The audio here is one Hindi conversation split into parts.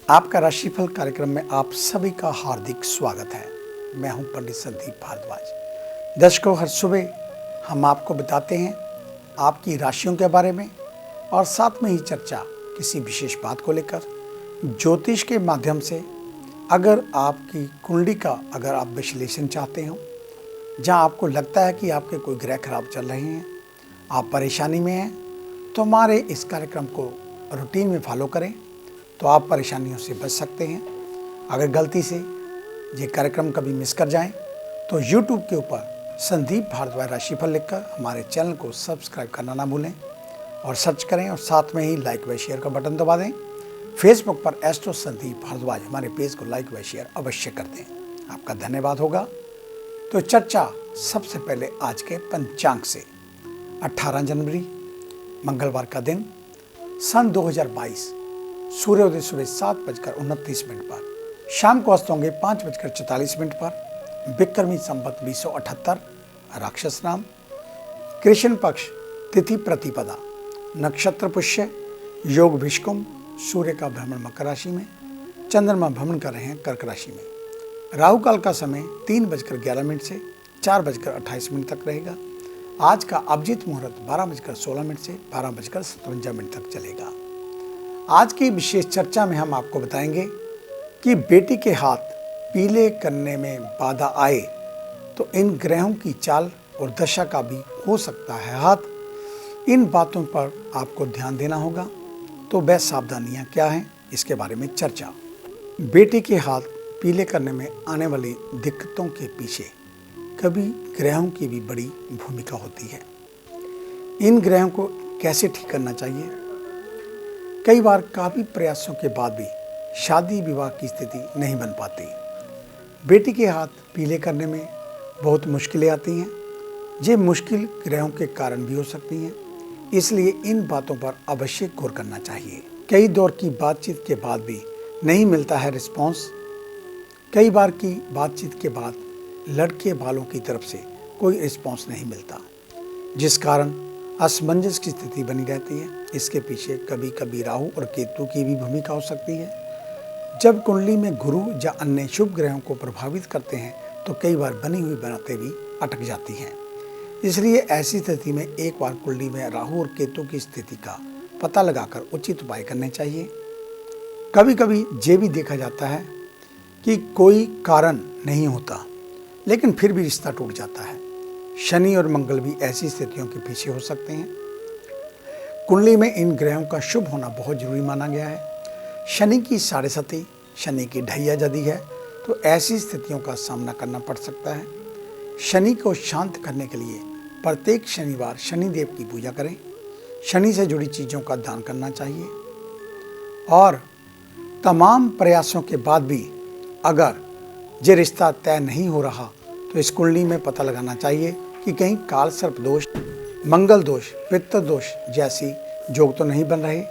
आपका राशिफल कार्यक्रम में आप सभी का हार्दिक स्वागत है। मैं हूं पंडित संदीप भारद्वाज। दर्शकों, हर सुबह हम आपको बताते हैं आपकी राशियों के बारे में और साथ में ही चर्चा किसी विशेष बात को लेकर ज्योतिष के माध्यम से। अगर आपकी कुंडली का आप विश्लेषण चाहते हो, जहां आपको लगता है कि आपके कोई ग्रह खराब चल रहे हैं, आप परेशानी में हैं, तो हमारे इस कार्यक्रम को रूटीन में फॉलो करें तो आप परेशानियों से बच सकते हैं। अगर गलती से ये कार्यक्रम कभी मिस कर जाएं तो YouTube के ऊपर संदीप भारद्वाज राशिफल लिखकर हमारे चैनल को सब्सक्राइब करना ना भूलें और सर्च करें और साथ में ही लाइक व शेयर का बटन दबा दें। फेसबुक पर एस्ट्रो संदीप भारद्वाज हमारे पेज को लाइक व शेयर अवश्य कर दें, आपका धन्यवाद होगा। तो चर्चा सबसे पहले आज के पंचांग से। 18 जनवरी मंगलवार का दिन, सन 2022, सूर्योदय सुबह 7:29 पर, शाम को अस्त होंगे 5:44 पर, विक्रमी संवत 2078, राक्षस नाम, कृष्ण पक्ष, तिथि प्रतिपदा, नक्षत्र पुष्य, योग भिषकुम, सूर्य का भ्रमण मकर राशि में, चंद्रमा भ्रमण कर रहे हैं कर्क राशि में। राहु काल का समय 3:11 से 4:28 तक रहेगा। आज का अभिजीत मुहूर्त 12:16 से 12:57 तक चलेगा। आज की विशेष चर्चा में हम आपको बताएंगे कि बेटी के हाथ पीले करने में बाधा आए तो इन ग्रहों की चाल और दशा का भी हो सकता है हाथ। इन बातों पर आपको ध्यान देना होगा। तो वह सावधानियां क्या हैं, इसके बारे में चर्चा। बेटी के हाथ पीले करने में आने वाली दिक्कतों के पीछे कभी ग्रहों की भी बड़ी भूमिका होती है। इन ग्रहों को कैसे ठीक करना चाहिए? कई बार काफ़ी प्रयासों के बाद भी शादी विवाह की स्थिति नहीं बन पाती। बेटी के हाथ पीले करने में बहुत मुश्किलें आती हैं। ये मुश्किल ग्रहों के कारण भी हो सकती हैं, इसलिए इन बातों पर अवश्य गौर करना चाहिए। कई दौर की बातचीत के बाद भी नहीं मिलता है रिस्पॉन्स। कई बार की बातचीत के बाद लड़के वालों की तरफ से कोई रिस्पॉन्स नहीं मिलता, जिस कारण असमंजस की स्थिति बनी रहती है। इसके पीछे कभी कभी राहु और केतु की भी भूमिका हो सकती है। जब कुंडली में गुरु या अन्य शुभ ग्रहों को प्रभावित करते हैं तो कई बार बनी हुई बनाते भी अटक जाती हैं। इसलिए ऐसी स्थिति में एक बार कुंडली में राहु और केतु की स्थिति का पता लगाकर उचित उपाय करने चाहिए। कभी कभी ये भी देखा जाता है कि कोई कारण नहीं होता लेकिन फिर भी रिश्ता टूट जाता है। शनि और मंगल भी ऐसी स्थितियों के पीछे हो सकते हैं। कुंडली में इन ग्रहों का शुभ होना बहुत जरूरी माना गया है। शनि की 7.5, शनि की ढैया यदि है तो ऐसी स्थितियों का सामना करना पड़ सकता है। शनि को शांत करने के लिए प्रत्येक शनिवार शनिदेव की पूजा करें। शनि से जुड़ी चीज़ों का दान करना चाहिए। और तमाम प्रयासों के बाद भी अगर ये रिश्ता तय नहीं हो रहा तो इस कुंडली में पता लगाना चाहिए कि कहीं काल सर्प दोष, मंगल दोष, पितृ दोष जैसी योग तो नहीं बन रहे।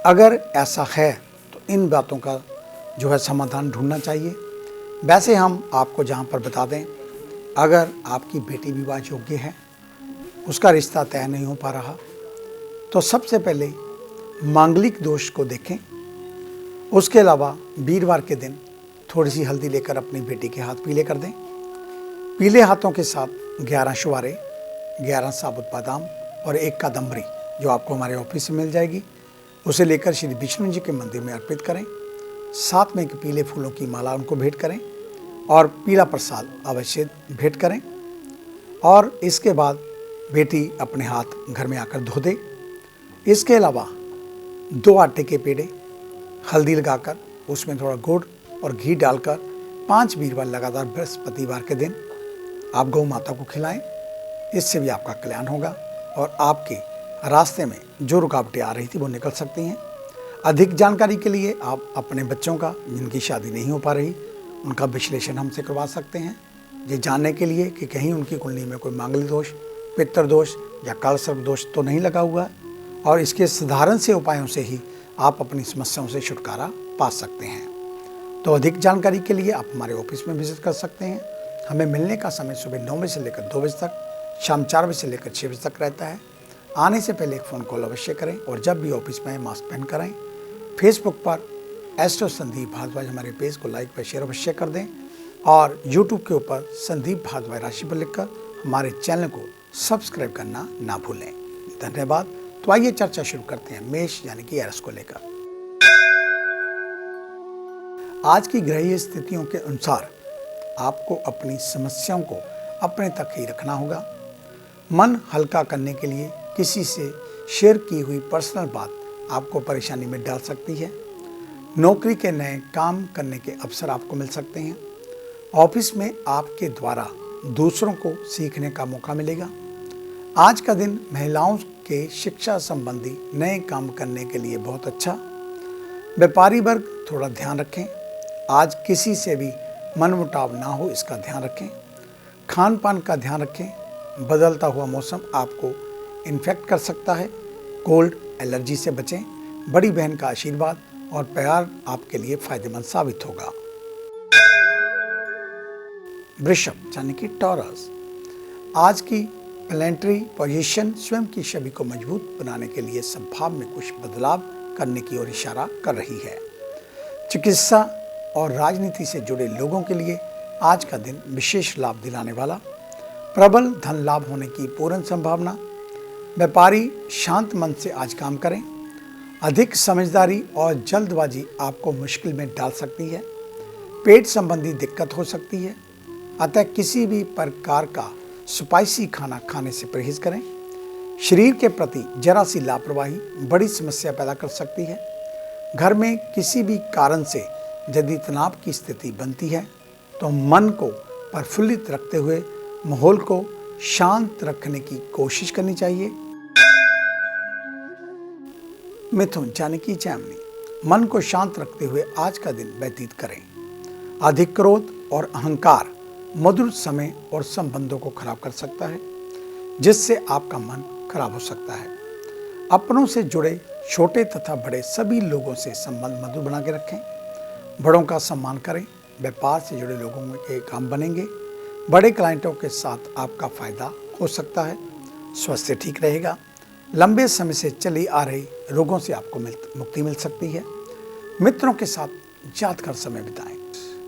अगर ऐसा है तो इन बातों का समाधान ढूंढना चाहिए। वैसे हम आपको जहां पर बता दें, अगर आपकी बेटी विवाह योग्य है, उसका रिश्ता तय नहीं हो पा रहा, तो सबसे पहले मांगलिक दोष को देखें। उसके अलावा वीरवार के दिन थोड़ी सी हल्दी लेकर अपनी बेटी के हाथ पीले कर दें। पीले हाथों के साथ 11 शुआरे, 11 साबुत बादाम और 1 कादम्बरी, जो आपको हमारे ऑफिस से मिल जाएगी, उसे लेकर श्री विष्णु जी के मंदिर में अर्पित करें। साथ में पीले फूलों की माला उनको भेंट करें और पीला प्रसाद अवश्य भेंट करें। और इसके बाद बेटी अपने हाथ घर में आकर धो दे। इसके अलावा 2 आटे के पेड़े हल्दी लगाकर उसमें थोड़ा गुड़ और घी डालकर 5 वीरवार लगातार बृहस्पतिवार के दिन आप गौ माता को खिलाएं। इससे भी आपका कल्याण होगा और आपके रास्ते में जो रुकावटें आ रही थी वो निकल सकती हैं। अधिक जानकारी के लिए आप अपने बच्चों का, जिनकी शादी नहीं हो पा रही, उनका विश्लेषण हमसे करवा सकते हैं, ये जानने के लिए कि कहीं उनकी कुंडली में कोई मांगलिक दोष, पितृ दोष या काल सर्प दोष तो नहीं लगा हुआ है। और इसके साधारण से उपायों से ही आप अपनी समस्याओं से छुटकारा पा सकते हैं। तो अधिक जानकारी के लिए आप हमारे ऑफिस में विजिट कर सकते हैं। हमें मिलने का समय सुबह 9 बजे से लेकर 2 बजे तक, शाम 4 बजे से लेकर 6 बजे तक रहता है। आने से पहले एक फ़ोन कॉल अवश्य करें और जब भी ऑफिस में आए मास्क पहन कर आएँ। फेसबुक पर एस्ट्रो संदीप भारद्वाज हमारे पेज को लाइक व शेयर अवश्य कर दें और यूट्यूब के ऊपर संदीप भारद्वाज राशि पर लिखकर हमारे चैनल को सब्सक्राइब करना ना भूलें। धन्यवाद। तो आइए चर्चा शुरू करते हैं मेष यानी कि एरस को लेकर। आज की ग्रहीय स्थितियों के अनुसार आपको अपनी समस्याओं को अपने तक ही रखना होगा। मन हल्का करने के लिए किसी से शेयर की हुई पर्सनल बात आपको परेशानी में डाल सकती है। नौकरी के नए काम करने के अवसर आपको मिल सकते हैं। ऑफिस में आपके द्वारा दूसरों को सीखने का मौका मिलेगा। आज का दिन महिलाओं के शिक्षा संबंधी नए काम करने के लिए बहुत अच्छा। व्यापारी वर्ग थोड़ा ध्यान रखें। आज किसी से भी मनमुटाव ना हो, इसका ध्यान रखें। खान पान का ध्यान रखें। बदलता हुआ मौसम आपको इन्फेक्ट कर सकता है। कोल्ड एलर्जी से बचें। बड़ी बहन का आशीर्वाद और प्यार आपके लिए फायदेमंद साबित होगा। वृषभ यानी कि टॉरस, आज की प्लैनेटरी पोजीशन स्वयं की छवि को मजबूत बनाने के लिए स्वभाव में कुछ बदलाव करने की ओर इशारा कर रही है। चिकित्सा और राजनीति से जुड़े लोगों के लिए आज का दिन विशेष लाभ दिलाने वाला। प्रबल धन लाभ होने की पूर्ण संभावना। व्यापारी शांत मन से आज काम करें। अधिक समझदारी और जल्दबाजी आपको मुश्किल में डाल सकती है। पेट संबंधी दिक्कत हो सकती है, अतः किसी भी प्रकार का स्पाइसी खाना खाने से परहेज करें। शरीर के प्रति जरा सी लापरवाही बड़ी समस्या पैदा कर सकती है। घर में किसी भी कारण से यदि तनाव की स्थिति बनती है तो मन को प्रफुल्लित रखते हुए माहौल को शांत रखने की कोशिश करनी चाहिए। मिथुन यानी कि जैमिनी, मन को शांत रखते हुए आज का दिन व्यतीत करें। अधिक क्रोध और अहंकार मधुर समय और संबंधों को खराब कर सकता है, जिससे आपका मन खराब हो सकता है। अपनों से जुड़े छोटे तथा बड़े सभी लोगों से संबंध मधुर बना के रखें। बड़ों का सम्मान करें। व्यापार से जुड़े लोगों के काम बनेंगे। बड़े क्लाइंटों के साथ आपका फायदा हो सकता है। स्वास्थ्य ठीक रहेगा। लंबे समय से चली आ रही रोगों से आपको मुक्ति मिल सकती है। मित्रों के साथ यादगार समय बिताएं।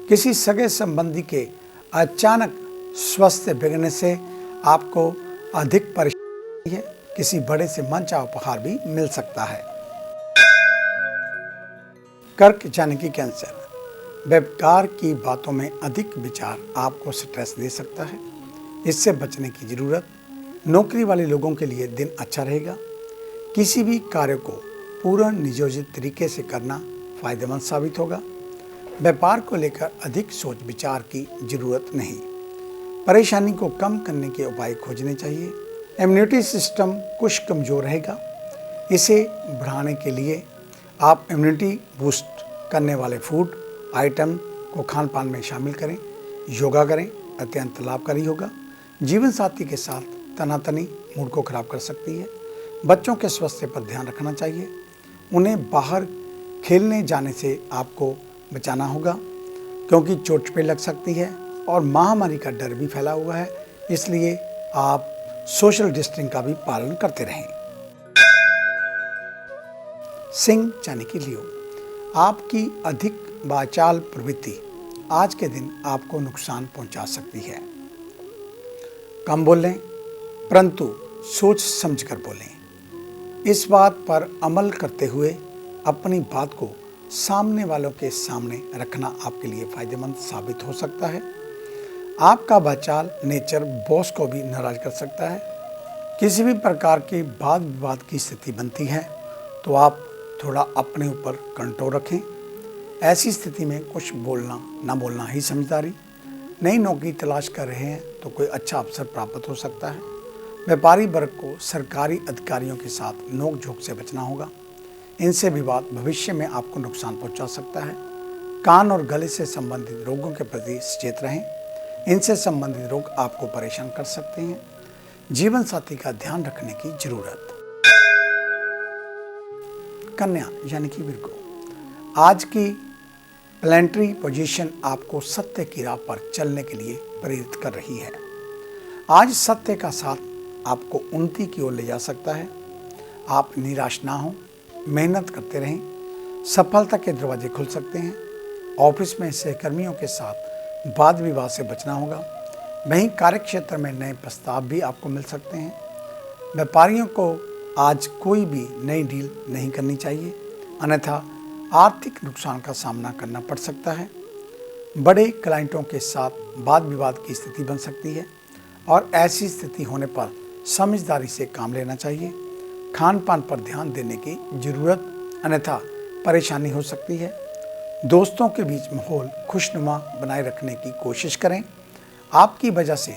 किसी सगे संबंधी के अचानक स्वास्थ्य बिगड़ने से आपको अधिक परेशानी है। किसी बड़े से मनचाहा उपहार भी मिल सकता है। कर्क यानी कि कैंसर, व्यापार की बातों में अधिक विचार आपको स्ट्रेस दे सकता है, इससे बचने की जरूरत। नौकरी वाले लोगों के लिए दिन अच्छा रहेगा। किसी भी कार्य को पूर्ण नियोजित तरीके से करना फायदेमंद साबित होगा। व्यापार को लेकर अधिक सोच विचार की जरूरत नहीं। परेशानी को कम करने के उपाय खोजने चाहिए। इम्यूनिटी सिस्टम कुछ कमजोर रहेगा, इसे बढ़ाने के लिए आप इम्यूनिटी बूस्ट करने वाले फूड आइटम को खान पान में शामिल करें। योगा करें, अत्यंत लाभकारी होगा। जीवन साथी के साथ तनातनी मूड को खराब कर सकती है। बच्चों के स्वास्थ्य पर ध्यान रखना चाहिए। उन्हें बाहर खेलने जाने से आपको बचाना होगा, क्योंकि चोट पे लग सकती है और महामारी का डर भी फैला हुआ है, इसलिए आप सोशल डिस्टेंसिंग का भी पालन करते रहें। सिंह यानी कि लियो, आपकी अधिक वाचाल प्रवृत्ति आज के दिन आपको नुकसान पहुंचा सकती है। कम बोलें, परंतु सोच समझ कर बोलें। इस बात पर अमल करते हुए अपनी बात को सामने वालों के सामने रखना आपके लिए फायदेमंद साबित हो सकता है। आपका वाचाल नेचर बॉस को भी नाराज कर सकता है। किसी भी प्रकार के वाद विवाद की स्थिति बनती है तो आप थोड़ा अपने ऊपर कंट्रोल रखें। ऐसी स्थिति में कुछ बोलना ना बोलना ही समझदारी। नई नौकरी तलाश कर रहे हैं तो कोई अच्छा अवसर प्राप्त हो सकता है। व्यापारी वर्ग को सरकारी अधिकारियों के साथ नोक झोंक से बचना होगा। इनसे विवाद भविष्य में आपको नुकसान पहुंचा सकता है। कान और गले से संबंधित रोगों के प्रति सचेत रहें। इनसे संबंधित रोग आपको परेशान कर सकते हैं। जीवन साथी का ध्यान रखने की जरूरत। कन्या यानी कि विर्गो, आज की प्लैनेटरी पोजीशन आपको सत्य की राह पर चलने के लिए प्रेरित कर रही है। आज सत्य का साथ आपको उन्नति की ओर ले जा सकता है। आप निराश ना हो, मेहनत करते रहें। सफलता के दरवाजे खुल सकते हैं। ऑफिस में सहकर्मियों के साथ वाद विवाद से बचना होगा। वहीं कार्यक्षेत्र में नए प्रस्ताव भी आपको मिल सकते हैं। व्यापारियों को आज कोई भी नई डील नहीं करनी चाहिए, अन्यथा आर्थिक नुकसान का सामना करना पड़ सकता है। बड़े क्लाइंटों के साथ वाद विवाद की स्थिति बन सकती है और ऐसी स्थिति होने पर समझदारी से काम लेना चाहिए। खान पान पर ध्यान देने की जरूरत, अन्यथा परेशानी हो सकती है। दोस्तों के बीच माहौल खुशनुमा बनाए रखने की कोशिश करें। आपकी वजह से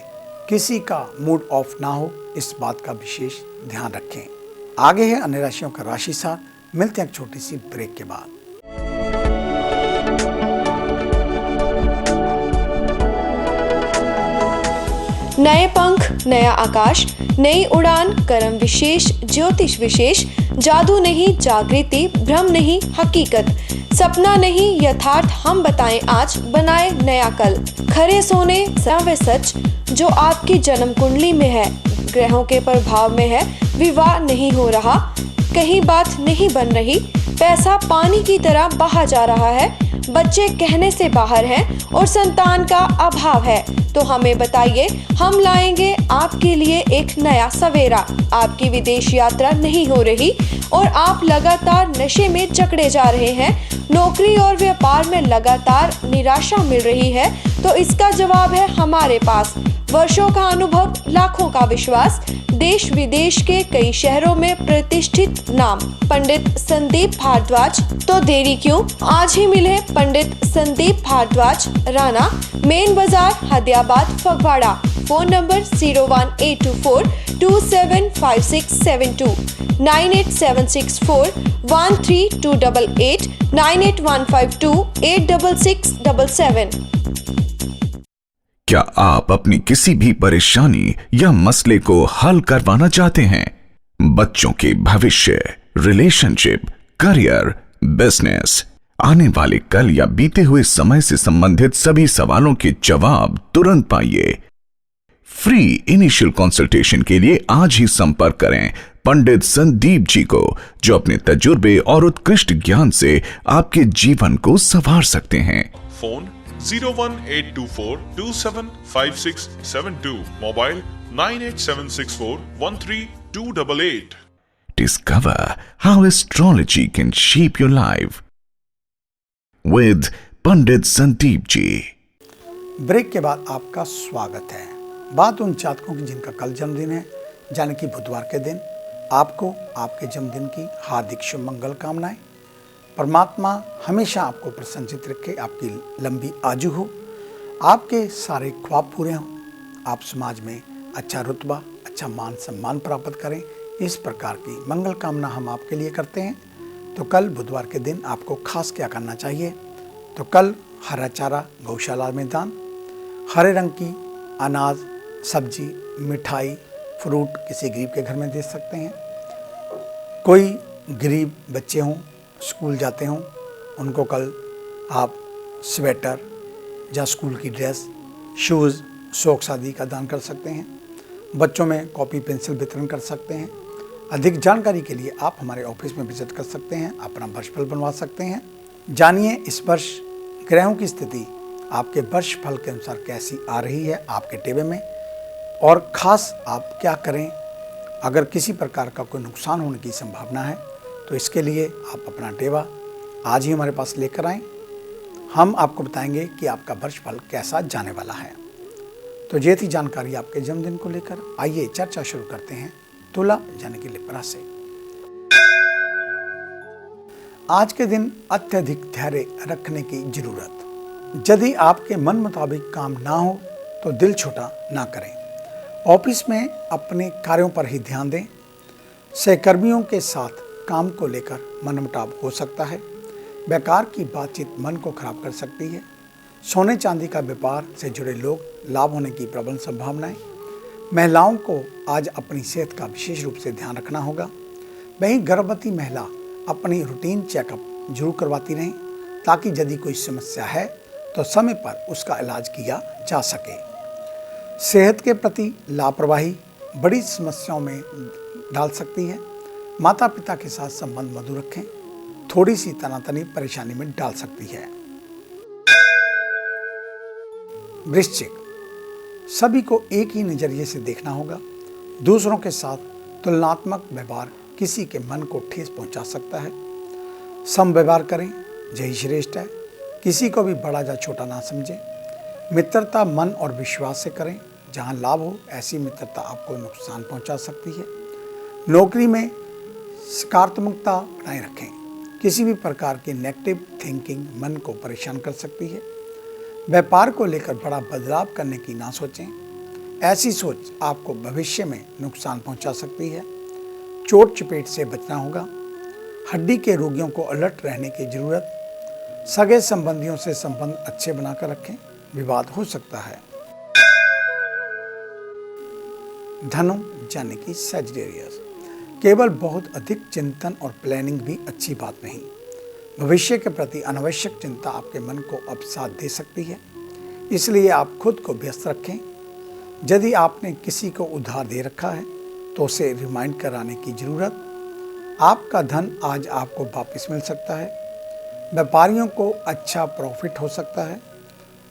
किसी का मूड ऑफ ना हो, इस बात का विशेष ध्यान रखें। आगे है अन्य राशियों का राशि सार। मिलते हैं एक छोटी सी ब्रेक के बाद। नए पंख, नया आकाश, नई उड़ान, कर्म विशेष, ज्योतिष विशेष, जादू नहीं जागृति, भ्रम नहीं हकीकत, सपना नहीं यथार्थ, हम बताएं आज, बनाए नया कल। खरे सोने व सच जो आपकी जन्म कुंडली में है, ग्रहों के प्रभाव में है, विवाह नहीं हो रहा, कहीं बात नहीं बन रही, पैसा पानी की तरह बहा जा रहा है, बच्चे कहने से बाहर हैं और संतान का अभाव है, तो हमें बताइए, हम लाएंगे आपके लिए एक नया सवेरा। आपकी विदेश यात्रा नहीं हो रही और आप लगातार नशे में जकड़े जा रहे हैं, नौकरी और व्यापार में लगातार निराशा मिल रही है, तो इसका जवाब है हमारे पास। वर्षों का अनुभव, लाखों का विश्वास, देश विदेश के कई शहरों में प्रतिष्ठित नाम पंडित संदीप भारद्वाज। तो देरी क्यों, आज ही मिले पंडित संदीप भारद्वाज, राणा, मेन बाजार, हदियाबाद, फगवाड़ा। Phone number 01824275672, 9876413288, 9815286677। क्या आप अपनी किसी भी परेशानी या मसले को हल करवाना चाहते हैं? बच्चों के भविष्य, रिलेशनशिप, करियर, बिजनेस, आने वाले कल या बीते हुए समय से संबंधित सभी सवालों के जवाब तुरंत पाइए। फ्री इनिशियल कंसल्टेशन के लिए आज ही संपर्क करें पंडित संदीप जी को, जो अपने तजुर्बे और उत्कृष्ट ज्ञान से आपके जीवन को संवार सकते हैं। Phone 01824275672, mobile 9876413288। Discover how astrology can shape your life with Pandit Sandeep ji. Break के बाद आपका स्वागत है। बात उन जातकों की जिनका कल जन्मदिन है, यानी कि बुधवार के दिन। आपको आपके जन्मदिन की हार्दिक शुभ मंगल कामनाएं। परमात्मा हमेशा आपको प्रसन्नचित रखे, आपकी लंबी आयु हो, आपके सारे ख्वाब पूरे हों, आप समाज में अच्छा रुतबा, अच्छा मान सम्मान प्राप्त करें, इस प्रकार की मंगल कामना हम आपके लिए करते हैं। तो कल बुधवार के दिन आपको खास क्या करना चाहिए? तो कल हरा चारा गौशाला में दान, हरे रंग की अनाज, सब्जी, मिठाई, फ्रूट किसी गरीब के घर में दे सकते हैं। कोई गरीब बच्चे हों, स्कूल जाते हों, उनको कल आप स्वेटर या स्कूल की ड्रेस, शूज़, सॉक्स आदि का दान कर सकते हैं। बच्चों में कॉपी पेंसिल वितरण कर सकते हैं। अधिक जानकारी के लिए आप हमारे ऑफिस में विजिट कर सकते हैं, अपना वर्षफल बनवा सकते हैं। जानिए इस वर्ष ग्रहों की स्थिति आपके वर्षफल के अनुसार कैसी आ रही है आपके टेबे में, और ख़ास आप क्या करें अगर किसी प्रकार का कोई नुकसान होने की संभावना है। तो इसके लिए आप अपना टेवा आज ही हमारे पास लेकर आएँ। हम आपको बताएंगे कि आपका वर्षफल कैसा जाने वाला है। तो ये थी जानकारी आपके जन्मदिन को लेकर। आइए चर्चा शुरू करते हैं तुला यानी कि लिब्रा से। आज के दिन अत्यधिक धैर्य रखने की जरूरत। यदि आपके मन मुताबिक काम ना हो तो दिल छोटा ना करें। ऑफिस में अपने कार्यों पर ही ध्यान दें। सहकर्मियों के साथ काम को लेकर मनमुटाव हो सकता है। बेकार की बातचीत मन को खराब कर सकती है। सोने चांदी का व्यापार से जुड़े लोग लाभ होने की प्रबल संभावनाएं। महिलाओं को आज अपनी सेहत का विशेष रूप से ध्यान रखना होगा। वहीं गर्भवती महिला अपनी रूटीन चेकअप जरूर करवाती रहें, ताकि यदि कोई समस्या है तो समय पर उसका इलाज किया जा सके। सेहत के प्रति लापरवाही बड़ी समस्याओं में डाल सकती है। माता पिता के साथ संबंध मधुर रखें। थोड़ी सी तनातनी परेशानी में डाल सकती है। वृश्चिक, सभी को एक ही नजरिए से देखना होगा। दूसरों के साथ तुलनात्मक व्यवहार किसी के मन को ठेस पहुंचा सकता है। सम व्यवहार करें, यही श्रेष्ठ है। किसी को भी बड़ा या छोटा ना समझें। मित्रता मन और विश्वास से करें। जहां लाभ हो ऐसी मित्रता आपको नुकसान पहुंचा सकती है। नौकरी में सकारात्मकता बनाए रखें। किसी भी प्रकार की नेगेटिव थिंकिंग मन को परेशान कर सकती है। व्यापार को लेकर बड़ा बदलाव करने की ना सोचें। ऐसी सोच आपको भविष्य में नुकसान पहुंचा सकती है। चोट चपेट से बचना होगा। हड्डी के रोगियों को अलर्ट रहने की जरूरत। सगे संबंधियों से संबंध अच्छे बनाकर रखें, विवाद हो सकता है। धनु यानी कि सजिटेरियस, केवल बहुत अधिक चिंतन और प्लानिंग भी अच्छी बात नहीं। भविष्य के प्रति अनावश्यक चिंता आपके मन को अवसाद दे सकती है, इसलिए आप खुद को व्यस्त रखें। यदि आपने किसी को उधार दे रखा है तो उसे रिमाइंड कराने की जरूरत। आपका धन आज आपको वापस मिल सकता है। व्यापारियों को अच्छा प्रॉफिट हो सकता है।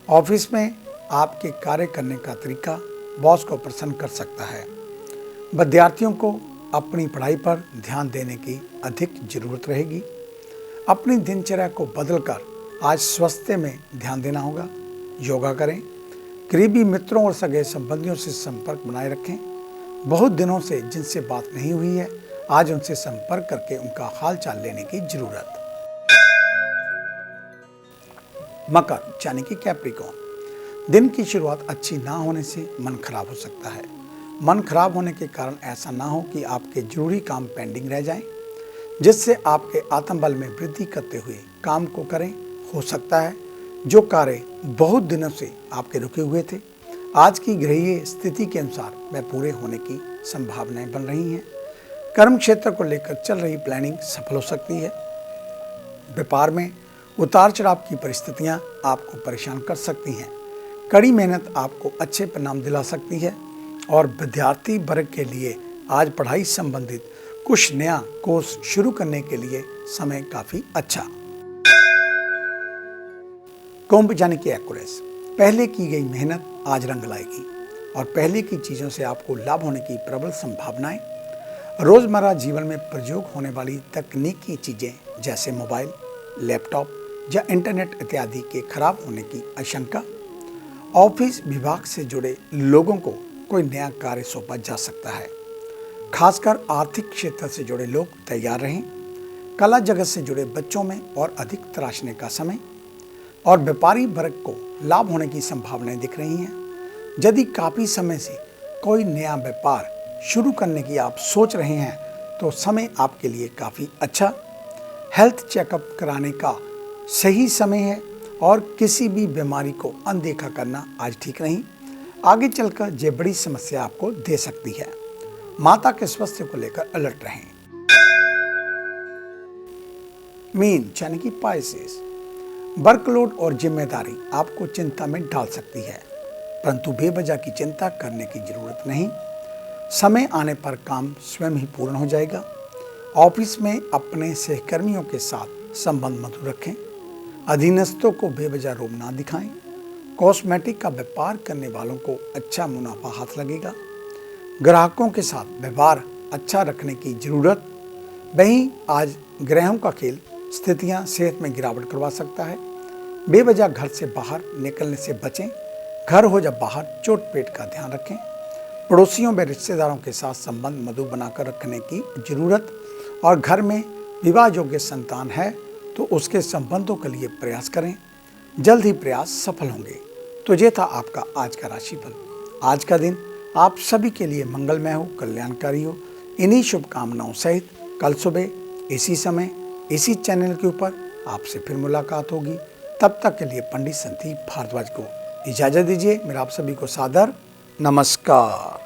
ऑफिस में आपके कार्य करने का तरीका बॉस को प्रसन्न कर सकता है। विद्यार्थियों को अपनी पढ़ाई पर ध्यान देने की अधिक जरूरत रहेगी। अपनी दिनचर्या को बदलकर आज स्वास्थ्य में ध्यान देना होगा। योगा करें। करीबी मित्रों और सगे संबंधियों से संपर्क बनाए रखें। बहुत दिनों से जिनसे बात नहीं हुई है, आज उनसे संपर्क करके उनका हाल चाल लेने की जरूरत। मकर यानी कि कैप्रिकॉर्न, दिन की शुरुआत अच्छी ना होने से मन खराब हो सकता है। मन खराब होने के कारण ऐसा ना हो कि आपके जरूरी काम पेंडिंग रह जाएं, जिससे आपके आत्मबल में वृद्धि करते हुए काम को करें। हो सकता है जो कार्य बहुत दिनों से आपके रुके हुए थे, आज की ग्रहीय स्थिति के अनुसार वह पूरे होने की संभावनाएं बन रही हैं। कर्म क्षेत्र को लेकर चल रही प्लानिंग सफल हो सकती है। व्यापार में उतार चढ़ाव की परिस्थितियां आपको परेशान कर सकती हैं। कड़ी मेहनत आपको अच्छे परिणाम दिला सकती है और विद्यार्थी वर्ग के लिए आज पढ़ाई संबंधित कुछ नया कोर्स शुरू करने के लिए समय काफी अच्छा। कुंभ यानी कि एक्वेरियस, पहले की गई मेहनत आज रंग लाएगी और पहले की चीजों से आपको लाभ होने की प्रबल संभावनाएं। रोजमर्रा जीवन में प्रयोग होने वाली तकनीकी चीजें जैसे मोबाइल, लैपटॉप या इंटरनेट इत्यादि के खराब होने की आशंका। ऑफिस विभाग से जुड़े लोगों को कोई नया कार्य सौंपा जा सकता है। खासकर आर्थिक क्षेत्र से जुड़े लोग तैयार रहें। कला जगत से जुड़े बच्चों में और अधिक तराशने का समय और व्यापारी वर्ग को लाभ होने की संभावनाएं दिख रही हैं। यदि काफी समय से कोई नया व्यापार शुरू करने की आप सोच रहे हैं तो समय आपके लिए काफी अच्छा। हेल्थ चेकअप कराने का सही समय है और किसी भी बीमारी को अनदेखा करना आज ठीक नहीं। आगे चलकर ये बड़ी समस्या आपको दे सकती है। माता के स्वास्थ्य को लेकर अलर्ट रहें। मीन यानी कि पाइसेस, वर्कलोड और जिम्मेदारी आपको चिंता में डाल सकती है, परंतु बेवजह की चिंता करने की जरूरत नहीं। समय आने पर काम स्वयं ही पूर्ण हो जाएगा। ऑफिस में अपने सहकर्मियों के साथ संबंध मधुर रखें। अधीनस्थों को बेवजह रोब ना दिखाएं। कॉस्मेटिक का व्यापार करने वालों को अच्छा मुनाफा हाथ लगेगा। ग्राहकों के साथ व्यवहार अच्छा रखने की जरूरत। वहीं आज ग्रहों का खेल स्थितियां सेहत में गिरावट करवा सकता है। बेवजह घर से बाहर निकलने से बचें। घर हो या बाहर चोट पेट का ध्यान रखें। पड़ोसियों व रिश्तेदारों के साथ संबंध मधुर बनाकर रखने की जरूरत। और घर में विवाह योग्य संतान है तो उसके संबंधों के लिए प्रयास करें। जल्द ही प्रयास सफल होंगे। तो ये था आपका आज का राशिफल। आज का दिन आप सभी के लिए मंगलमय हो, कल्याणकारी हो। इन्हीं शुभकामनाओं सहित कल सुबह इसी समय इसी चैनल के ऊपर आपसे फिर मुलाकात होगी। तब तक के लिए पंडित संदीप भारद्वाज को इजाजत दीजिए। मेरा आप सभी को सादर नमस्कार।